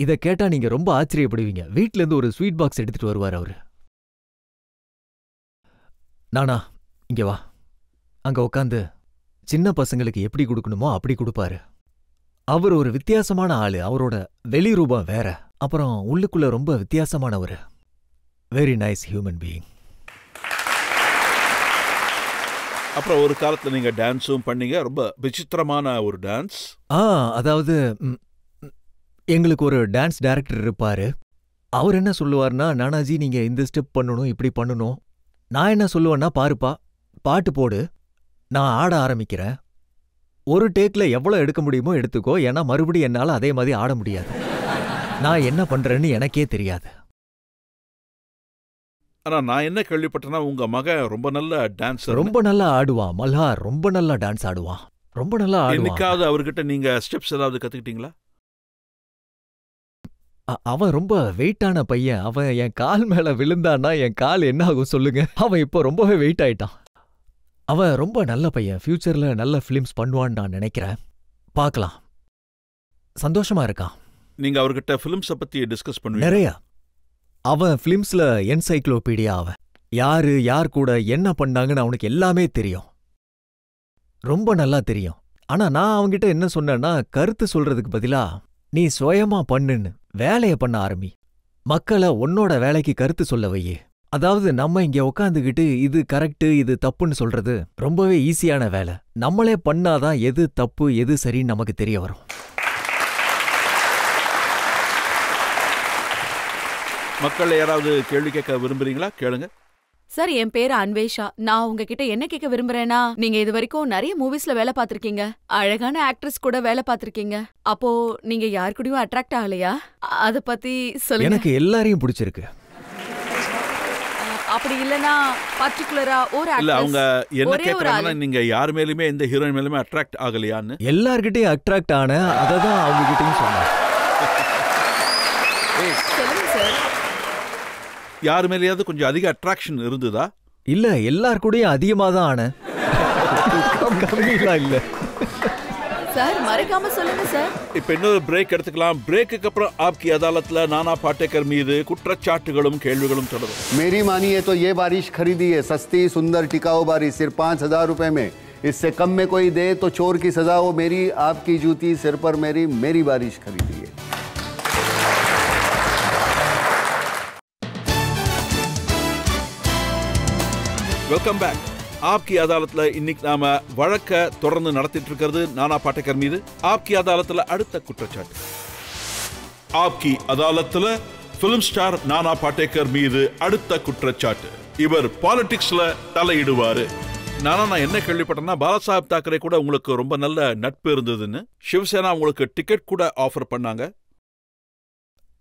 இத கேட்டா நீங்க ரொம்ப ஆச்சரியப்படுவீங்க. வீட்ல இருந்து ஒரு ஸ்வீட் பாக்ஸ் எடுத்துட்டு வருவார் அவரு. நானா, இங்க வா. அங்க உட்காந்து சின்ன பசங்களுக்கு எப்படி கொடுக்கணுமோ அப்படி கொடுப்பாரு. அவர் ஒரு வித்தியாசமான ஆளு. அவரோட வெளி ரூபம் வேற, அப்புறம் உள்ளுக்குள்ள ரொம்ப வித்தியாசமானவர். Very nice human being. அப்புறம் ஒரு காலத்துல நீங்க டான்ஸும் பண்ணீங்க, ரொம்ப விசித்திரமான ஒரு டான்ஸ். அதாவது எங்களுக்கு ஒரு டான்ஸ் டைரக்டர் இருப்பாரு. அவர் என்ன சொல்லுவார்னா, நானாஜி நீங்க இந்த ஸ்டெப் பண்ணணும், இப்படி பண்ணணும். நான் என்ன சொல்லுவேன்னா, பாருப்பா, பாட்டு போடு, நான் ஆட ஆரம்பிக்கிறேன். ஒரு டேக்ல எவ்வளோ எடுக்க முடியுமோ எடுத்துக்கோ, ஏன்னா மறுபடியும் என்னால அதே மாதிரி ஆட முடியாது. நான் என்ன பண்றேன்னு எனக்கே தெரியாது. ஆனா நான் என்ன கேள்விப்பட்டேன்னா, உங்க மகன் ரொம்ப நல்ல டான்ஸர். ரொம்ப நல்லா ஆடுவான். மல்ஹார் ரொம்ப நல்லா டான்ஸ் ஆடுவான். ரொம்ப நல்லா ஆடுவான். என்னைக்காவது அவர்கிட்ட நீங்க ஸ்டெப்ஸ் ஏதாவது கத்துக்கிட்டீங்களா? அவன் ரொம்ப வெயிட்டான பையன். அவன் என் கால் மேல விழுந்தான்னா என் கால் என்ன ஆகும் சொல்லுங்க? அவன் இப்போ ரொம்பவே வெயிட் ஆயிட்டான். அவன் ரொம்ப நல்ல பையன். ஃபியூச்சர்ல நல்ல ஃபிலிம்ஸ் பண்ணுவான்னு நான் நினைக்கிறேன். பார்க்கலாம். சந்தோஷமா இருக்கான். நீங்க அவர்கிட்ட ஃபிலிம்ஸை பத்தி டிஸ்கஸ் பண்ணுவீங்க? நிறைய. அவன் ஃபிலிம்ஸ்ல என்சைக்ளோபீடியா. அவன் யாரு யார் கூட என்ன பண்ணாங்கன்னு அவனுக்கு எல்லாமே தெரியும். ரொம்ப நல்லா தெரியும். ஆனா நான் அவன்கிட்ட என்ன சொன்னேன்னா, கருத்து சொல்றதுக்கு பதிலா நீ சுயமா பண்ணுன்னு வேலைய பண்ண ஆரம்பி. மக்களை உன்னோட வேலைக்கு கருத்து சொல்ல வையே. அதாவது நம்ம இங்க உக்காந்துகிட்டு இது கரெக்டு இது தப்புன்னு சொல்றது ரொம்பவே ஈஸியான வேலை. நம்மளே பண்ணாதான் எது தப்பு எது சரின்னு நமக்கு தெரிய வரும். மக்கள் யாராவது கேள்வி கேட்க விரும்புறீங்களா? கேளுங்க. சார், என் பேரு அன்வேஷா. நான் உங்ககிட்ட என்ன கேட்க விரும்புறேன்னா, நீங்க இது வரைக்கும் நிறைய மூவிஸ்ல வேலை பார்த்திருக்கீங்க, அழகான ஆக்ட்ரஸ் கூட வேலை பார்த்திருக்கீங்க. அப்போ நீங்க யார் கூடயும் அட்ராக்ட் ஆகலையா? அத பத்தி சொல்லுங்க. எனக்கு எல்லாரையும் பிடிச்சிருக்கு. அப்படி இல்லனா பர்టిక్యులரா ஒரு இல்ல, அவங்க ஆக்ட்ரஸ் என்ன ஒரே ஒரு கேக்குறாங்கன்னா, ஆளு. நீங்க யார் மேலயுமே எந்த ஹீரோயின் மேலயுமே அட்ராக்ட் ஆகலையான்னு. எல்லார்கிட்டயும் அட்ராக்ட் ஆன, அததான் அவங்க கிட்டயும் சொன்னேன். சொல்லுங்க சார். யார் மேலேயாவது கொஞ்சம் அதிக அட்ராக்ஷன் இருந்ததா? இல்ல, எல்லார் கூடயும் அதிகமா தான் ஆன. கம்மியெல்லாம் இல்ல. சார், மறக்காம சொல்லுங்க சார். இப்ப இன்னொரு பிரேக் எடுத்துக்கலாம். பிரேக்குக்கு அப்புறம் ஆப்கி அதாலத்ல நானா பாட்டேக்கர் மீது குற்றச்சாட்டுகளும் கேள்விகளும் தொடரும். मेरी मानिए तो ये बारिश खरीदी है, सस्ती सुंदर टिकाऊ बारिश, सिर्फ 5,000 रुपए में। इससे कम में कोई दे तो चोर की सजा हो मेरी, आपकी जूती सिर पर मेरी, मेरी बारिश खरीदी है। Welcome back. ஆப்கி அதாலத்ல இன்னைக்கு நாம வழக்க தொடர்ந்து நடத்திட்டு இருக்கிறது நானா பாட்டேக்கர் மீது. ஆப்கி அதாலத்ல அடுத்த குற்றச்சாட்டு. ஆப்கி அதாலத்ல பிலிம் ஸ்டார் நானா பாட்டேக்கர் மீது அடுத்த குற்றச்சாட்டு. இவர் பாலிடிக்ஸ்ல தலையிடுவாரு. நான் என்ன கேள்விப்பட்டேன்னா, பாலாசாஹிப் தாக்கரே கூட உங்களுக்கு ரொம்ப நல்ல நட்பு இருந்ததுன்னு. சிவசேனா உங்களுக்கு டிக்கெட் கூட ஆஃபர் பண்ணாங்க.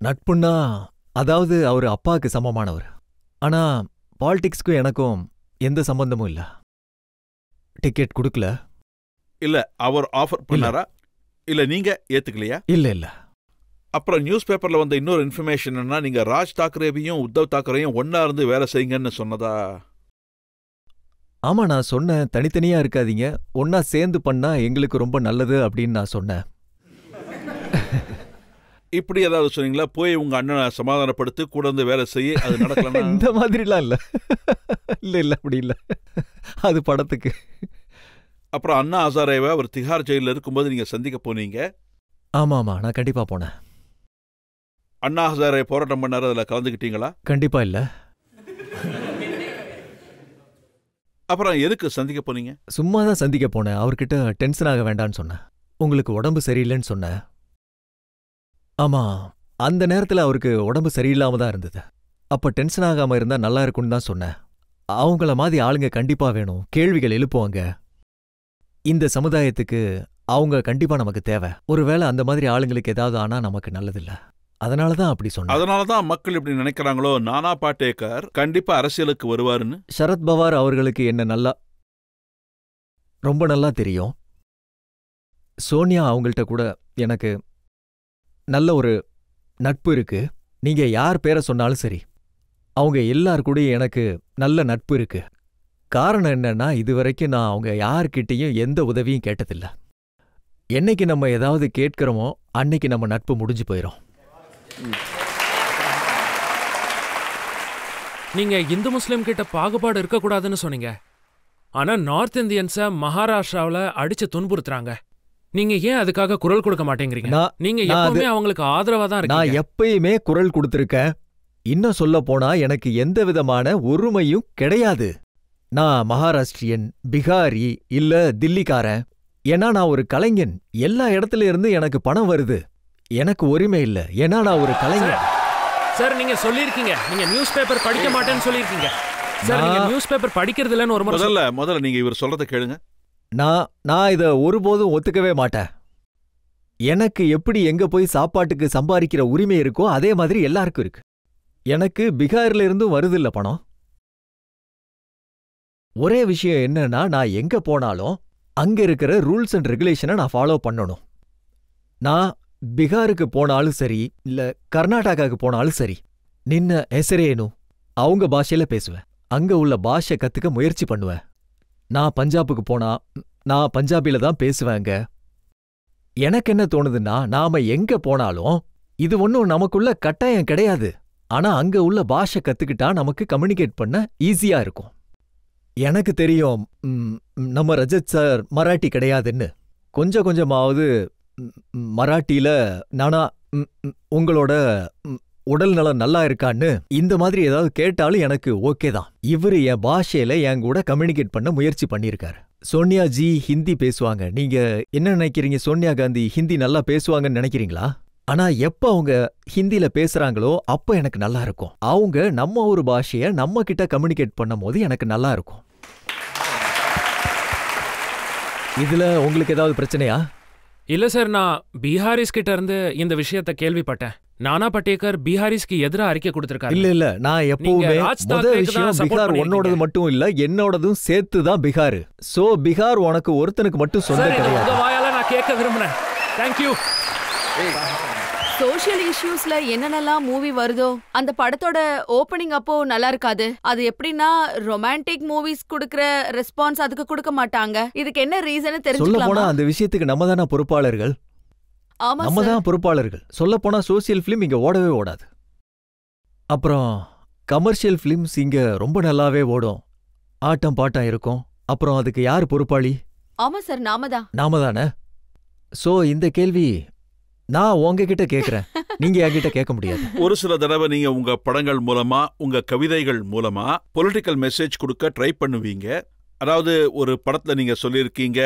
நட்புன்னா அதாவது அவரு அப்பாவுக்கு சமமானவர். ஆனா பாலிடிக்ஸ்க்கும் எனக்கும் எந்த சம்பந்தமும் இல்ல. டிக்கெட் கொடுக்கல. இல்ல, அவர் ஆஃபர் பண்ணாரா? இல்ல நீங்க ஏத்துக்கலையா? இல்ல இல்ல. அப்புறம் நியூஸ் பேப்பர்ல வந்த இன்னொரு இன்ஃபர்மேஷன் என்ன, நீங்க ராஜ் தாக்கரேவையும் உத்தவ் தாக்கரேயும் ஒன்னா இருந்து வேலை செய்யுங்கன்னு சொன்னதா? ஆமா, நான் சொன்னேன் தனித்தனியா இருக்காதீங்க, ஒன்னா சேர்ந்து பண்ணா எங்களுக்கு ரொம்ப நல்லது அப்படின்னு நான் சொன்னேன். இப்படி ஏதாவது சொன்னீங்களா? போய் உங்க அண்ணனை சமாதானப்படுத்தி கூட இருந்து வேலை செய்ய, அது நடக்கலாம். இந்த மாதிரிலாம் இல்ல. இல்ல இல்ல, அப்படி இல்ல. அது படத்துக்கு. அப்புறம் அண்ணா ஹசாரேவை அவர் திஹார் ஜெயில இருக்கும்போது நீங்க சந்திக்க போனீங்க. ஆமா ஆமா, நான் கண்டிப்பா போனேன். அண்ணா ஹசாரே போராட்டம் பண்ணாரு, அதுல கலந்துக்கிட்டீங்களா? கண்டிப்பா இல்ல. அப்புறம் எதுக்கு சந்திக்க போனீங்க? சும்மா தான் சந்திக்க போனேன். அவர்கிட்ட டென்ஷன் ஆக வேண்டான்னு சொன்னேன். உங்களுக்கு உடம்பு சரியில்லைன்னு சொன்னேன். ஆமா, அந்த நேரத்துல அவருக்கு உடம்பு சரியில்லாம தான் இருந்தது. அப்ப டென்ஷன் ஆகாம இருந்தா நல்லா இருக்கும்னு தான் சொன்னேன். அவங்கள மாதிரி ஆளுங்க கண்டிப்பா வேணும். கேள்விகள் எழுப்புவாங்க. இந்த சமுதாயத்துக்கு அவங்க கண்டிப்பா நமக்கு தேவை. ஒருவேளை அந்த மாதிரி ஆளுங்களுக்கு ஏதாவது ஆனா நமக்கு நல்லதில்ல. அதனாலதான் அப்படி சொன்னேன். அதனாலதான் மக்கள் இப்படி நினைக்கிறாங்களோ, நானா பாட்டேக்கர் கண்டிப்பா அரசியலுக்கு வருவாருன்னு. சரத் பவார் அவர்களுக்கு என்ன ரொம்ப நல்லா தெரியும். சோனியா அவங்கள்ட்ட கூட எனக்கு நல்ல ஒரு நட்பு இருக்கு. நீங்க யார் பேரை சொன்னாலும் சரி, அவங்க எல்லார் கூடயும் எனக்கு நல்ல நட்பு இருக்கு. காரணம் என்னன்னா, இதுவரைக்கும் நான் அவங்க யார்கிட்டையும் எந்த உதவியும் கேட்டதில்ல. என்னைக்கு நம்ம ஏதாவது கேட்கிறோமோ அன்னைக்கு நம்ம நட்பு முடிஞ்சு போயிடும். நீங்க இந்து முஸ்லிம் கிட்ட பாகுபாடு இருக்கக்கூடாதுன்னு சொன்னீங்க. ஆனா நார்த் இந்தியன்ஸ மகாராஷ்டிராவுல அடிச்சு துன்புறுத்துறாங்க. நீங்க ஏன் அதுக்காக குரல் கொடுக்க மாட்டேங்கிறீங்க? நீங்க எப்பவுமே அவங்களுக்கு ஆதரவா தான் இருக்கீங்க. நான் எப்பயுமே குரல் கொடுத்திருக்கேன். இன்னும் சொல்ல போனா எனக்கு எந்த விதமான ஒருமையும் கிடையாது. நான் மகாராஷ்டிரியன், பிகாரி இல்ல தில்லிக்காரன். ஏன்னா நான் ஒரு கலைஞன். எல்லா இடத்துல இருந்து எனக்கு பணம் வருது. எனக்கு உரிமை இல்ல. ஏன்னா நான் ஒரு கலைஞன். சார் நீங்க சொல்லிருக்கீங்க நீங்க நியூஸ் பேப்பர் படிக்க மாட்டேன்னு சொல்லிருக்கீங்க. சார் நீங்க நியூஸ் பேப்பர் படிக்கிறது இல்லன்னு ஒரு முறை முதல்ல நீங்க இவர் சொல்றத கேளுங்க. நான் இத ஒருபோதும் ஒத்துக்கவே மாட்டேன். எனக்கு எப்படி எங்க போய் சாப்பாட்டுக்கு சம்பாதிக்கிற உரிமை இருக்கோ அதே மாதிரி எல்லாருக்கும் இருக்கு. எனக்கு பிகார்ல இருந்தும் வருதில்ல பணம். ஒரே விஷயம் என்னன்னா, நான் எங்க போனாலும் அங்க இருக்கிற ரூல்ஸ் அண்ட் ரெகுலேஷனை நான் ஃபாலோ பண்ணணும். நான் பிகாருக்கு போனாலும் சரி இல்ல கர்நாடகாவுக்கு போனாலும் சரி, நின்ன எசரேனு அவங்க பாஷையில பேசுவேன். அங்க உள்ள பாஷை கத்துக்க முயற்சி பண்ணுவேன். நான் பஞ்சாபுக்கு போனா நான் பஞ்சாபில தான் பேசுவேங்க. எனக்கு என்ன தோணுதுன்னா, நாம எங்க போனாலும் இது ஒன்னும் நமக்குள்ள கட்டாயம் கிடையாது. ஆனா அங்க உள்ள பாஷை கத்துக்கிட்டா நமக்கு கம்யூனிகேட் பண்ண ஈஸியா இருக்கும். எனக்கு தெரியும் நம்ம ரஜத் சார் மராட்டி கிடையாதுன்னு. கொஞ்சம் கொஞ்சமாவது மராட்டியில நானா உங்களோட உடல் நலம் நல்லா இருக்கான்னு இந்த மாதிரி ஏதாவது கேட்டாலும் எனக்கு ஓகே தான். இவரு என் பாஷையில என் கூட கம்யூனிகேட் பண்ண முயற்சி பண்ணியிருக்காரு. சோனியா ஜி ஹிந்தி பேசுவாங்க. நீங்க என்ன நினைக்கிறீங்க? சோனியா காந்தி ஹிந்தி நல்லா பேசுவாங்கன்னு நினைக்கிறீங்களா? ஆனா எப்ப அவங்க ஹிந்தில பேசுறாங்களோ அப்ப எனக்கு நல்லா இருக்கும். அவங்க நம்ம ஒரு பாஷைய நம்ம கிட்ட கம்யூனிகேட் பண்ணும் போது எனக்கு நல்லா இருக்கும். இதுல உங்களுக்கு ஏதாவது பிரச்சனையா? இல்ல சார், நான் பீகாரிஸ் கிட்ட இருந்து இந்த விஷயத்தை கேள்விப்பட்டேன். நானா பட்டேகர் பீகாரிஸ்க்கு எதிரா அறிக்கை கொடுத்திருக்காரு. இல்ல நான் எப்பவுமே முதல் விஷயம் பீகார் உன்னோடது மட்டும் இல்ல என்னோடதும் சேர்த்து தான் பீகார். சோ பீகார் உனக்கு ஒருத்தனுக்கு மட்டும் சொந்த கிடையாது. வாயால நான் கேட்க விரும்புறேன். Thank you. சோஷியல் இஷ்யூஸ்ல என்னென்னலாம் மூவி வருதோ அந்த படத்தோட ஓபனிங் அப்போ நல்லா இருக்காது. அது எப்படின்னா ரொமான்டிக் மூவிஸ் குடுக்கற ரெஸ்பான்ஸ் அதுக்கு கொடுக்க மாட்டாங்க. இதுக்கு என்ன ரீசன் தெரிஞ்சுக்கலாமா? சொல்ல போனா அந்த விஷயத்துக்கு நம்ம தான பொறுப்பாளர்கள். நம்ம தான் பொறுப்பாளர்கள். சொல்ல போனா சோசியல் பிலிம் இங்க ஓடவே ஓடாது. அப்புறம் கமர்ஷியல் பிலிம்ஸ் இங்க ரொம்ப நல்லாவே ஓடும். ஆட்டம் பாட்டம் இருக்கும். அப்புறம் அதுக்கு யார் பொறுப்பாளி? ஆமா சார், நாம தானே. சோ இந்த கேள்வி நான் உங்ககிட்ட கேக்குறேன். நீங்க என்கிட்ட கேட்க முடியாது. ஒரு சில தடவை நீங்க உங்க படங்கள் மூலமா உங்க கவிதைகள் மூலமா பொலிட்டிக்கல் மெசேஜ் கொடுக்க ட்ரை பண்ணுவீங்க. அதாவது ஒரு படத்துல நீங்க சொல்லியிருக்கீங்க,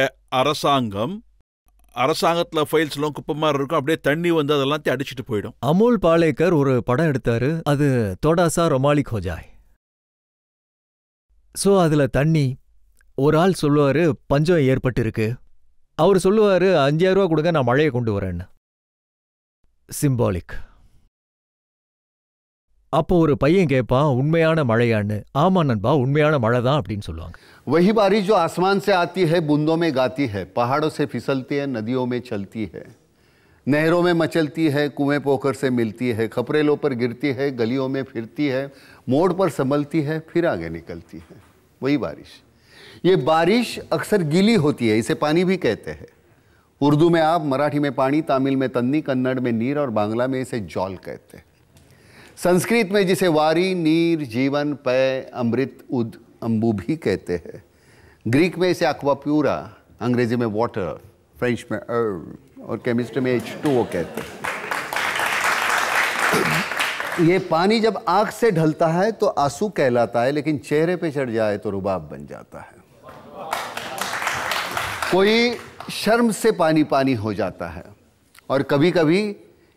அரசாங்கத்துல ஃபைல்ஸ் எல்லாம் குப்பமா இருக்கும், அப்படியே தண்ணி வந்து அதெல்லாம் அடிச்சுட்டு போயிடும். அமோல் பாலேக்கர் ஒரு படம் எடுத்தாரு, அது தோடாசா ரொமாலிக் ஹோஜாய். சோ அதுல தண்ணி, ஒரு ஆள் சொல்லுவாரு பஞ்சம் ஏற்பட்டு இருக்கு. அவர் சொல்லுவாரு 5000 ரூபா கொடுங்க நான் மழையை கொண்டு வரேன்னு. சிம்பாலிக். அப்போ ஒரு பையன் கேட்பான் உண்மையான மழையான்னு. ஆமா நண்பா உண்மையான மழை தான் அப்படின்னு சொல்லுவாங்க. वही बारिश जो आसमान से आती है, बूंदों में गाती है, पहाड़ों से फिसलती है, नदियों में चलती है, नहरों में मचलती है, कुएं पोखर से मिलती है, खपरेलों पर गिरती है, गलियों में फिरती है, मोड़ पर संभलती है, फिर आगे निकलती है, वही बारिश। ये बारिश अक्सर गीली होती है, इसे पानी भी कहते हैं। उर्दू में आप, मराठी में पानी, तमिल में तन्नी, कन्नड़ में नीर और बांग्ला में इसे जौल कहते हैं। संस्कृत में जिसे वारी, नीर, जीवन, पय, अमृत, उद, अम्बू भी कहते हैं। ग्रीक में इसे एक्वाप्यूरा, अंग्रेजी में वाटर, फ्रेंच में और केमिस्ट्री में H2O कहते हैं। ये पानी जब आंख से ढलता है तो आंसू कहलाता है, लेकिन चेहरे पे चढ़ जाए तो रुबाब बन जाता है। कोई शर्म से पानी पानी हो जाता है और कभी कभी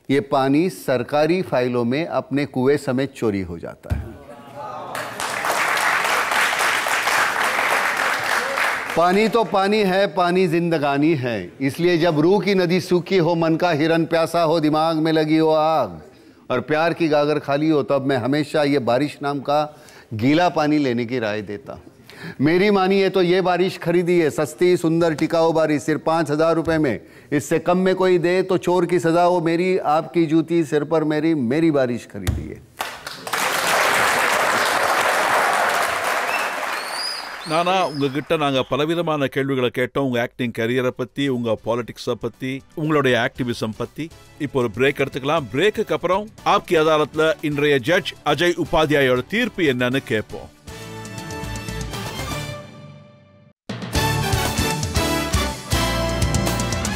ये पानी सरकारी फाइलों में अपने कुएं समेत चोरी हो जाता है। पानी तो पानी है, पानी जिंदगानी है, इसलिए जब रूह की नदी सूखी हो, मन का हिरन प्यासा हो, दिमाग में लगी हो आग और प्यार की गागर खाली हो, तब मैं हमेशा ये बारिश नाम का गीला पानी लेने की राय देता हूँ। मेरी मानिए तो ये बारिश खरीदी है, सस्ती सुंदर टिकाऊ बारिश, सिर्फ 5000 रुपए में। इससे कम में कोई दे तो चोर की सजा हो मेरी, आपकी जूती सिर पर मेरी बारिश खरीदी है। நானா உங்ககிட்ட நாங்க பலவிதமான கேள்விகளை கேட்டோம். உங்க ஆக்டிங் கரியரை பத்தி, உங்க பாலிடிக்ஸை பத்தி, உங்களுடைய ஆக்டிவிசம் பத்தி. இப்போ ஒரு பிரேக் எடுத்துக்கலாம். பிரேக்குக்கு அப்புறம் ஆப்கி அதாலத்ல இன்றைய ஜட்ஜ் அஜய் உபாத்யாயோட தீர்ப்பு என்னன்னு கேட்போம்.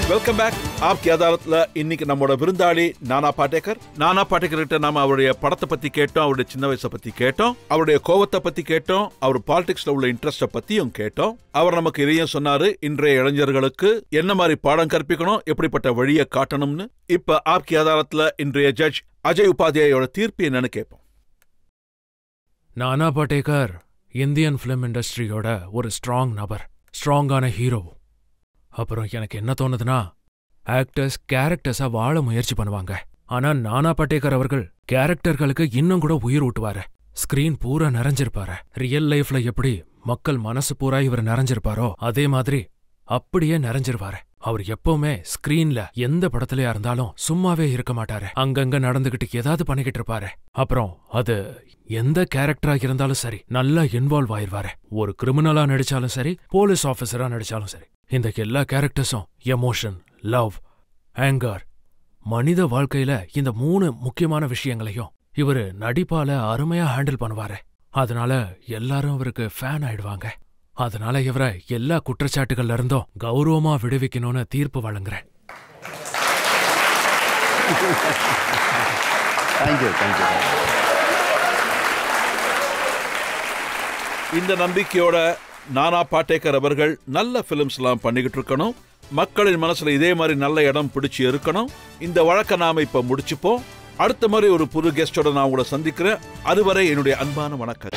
Welcome back. ஆப்கி அதாலத்ல இன்னைக்கு நம்மளோட விருந்தாளி நானா பாடேகர். நானா பாடேகர் கிட்ட நாம அவருடைய படத்தை பத்தி கேட்டோம், அவருடைய சின்ன வயசை பத்தி கேட்டோம், அவருடைய கோவத்தை பத்தி கேட்டோம், அவர் பாலிடிக்ஸ்ல உள்ள இன்ட்ரெஸ்ட பத்தியும் கேட்டோம். அவர் நமக்கு இதையும் சொன்னாரு, இன்றைய இளைஞர்களுக்கு என்ன மாதிரி பாடம் கற்பிக்கணும், எப்படிப்பட்ட வழியை காட்டணும்னு. இப்ப ஆப்கி அதாலத்ல இன்றைய ஜட்ஜ் அஜய் உபாத்யாயோட தீர்ப்பு என்னன்னு கேட்போம். நானா பாடேகர் இந்தியன் பிலிம் இண்டஸ்ட்ரியோட ஒரு ஸ்ட்ராங் நபர், ஸ்ட்ராங்கான ஹீரோ. அப்புறம் எனக்கு என்ன தோணுதுன்னா, ஆக்டர்ஸ் கேரக்டர்ஸா வாழ முயற்சி பண்ணுவாங்க. ஆனா நானா பாடேகர் அவர்கள் கேரக்டர்களுக்கு இன்னும் கூட உயிர் ஊட்டுவாரு. ஸ்கிரீன் பூரா நிறைஞ்சிருப்பாரு. ரியல் லைஃப்ல எப்படி மக்கள் மனசு பூரா இவர் நிறைஞ்சிருப்பாரோ அதே மாதிரி அப்படியே நிறைஞ்சிருவாரு. அவர் எப்பவுமே ஸ்கிரீன்ல எந்த படத்துலயா இருந்தாலும் சும்மாவே இருக்க மாட்டாரு. அங்கங்க நடந்துகிட்டு ஏதாவது பண்ணிக்கிட்டு இருப்பாரு. அப்புறம் அது எந்த கேரக்டரா இருந்தாலும் சரி நல்லா இன்வால்வ் ஆயிருவாரு. ஒரு கிரிமினலா நடிச்சாலும் சரி, போலீஸ் ஆபீசரா நடிச்சாலும் சரி, இந்த எல்லா கேரக்டர்ஸும் எமோஷன், லவ், ஆங்கர், மனித வாழ்க்கையில இந்த 3 முக்கியமான விஷயங்களையும் இவரு நடிப்பால அருமையா ஹேண்டில் பண்ணுவாரு. அதனால எல்லாரும் இவருக்கு ஃபேன் ஆயிடுவாங்க. அதனால இவரை எல்லா குற்றச்சாட்டுகள்ல இருந்தும் கௌரவமா விடுவிக்கணும்னு தீர்ப்பு வழங்குறேன். இந்த நம்பிக்கையோட நானா பாடேகர் அவர்கள் நல்ல பிலிம்ஸ் எல்லாம் பண்ணிக்கிட்டு இருக்கணும். மக்களின் மனசுல இதே மாதிரி நல்ல இடம் பிடிச்சி இருக்கணும். இந்த வழக்கை நாம இப்ப முடிச்சுப்போம். அடுத்த மாதிரி ஒரு புது கெஸ்டோட நான் உங்களை சந்திக்கிறேன். அதுவரை என்னுடைய அன்பான வணக்கம்.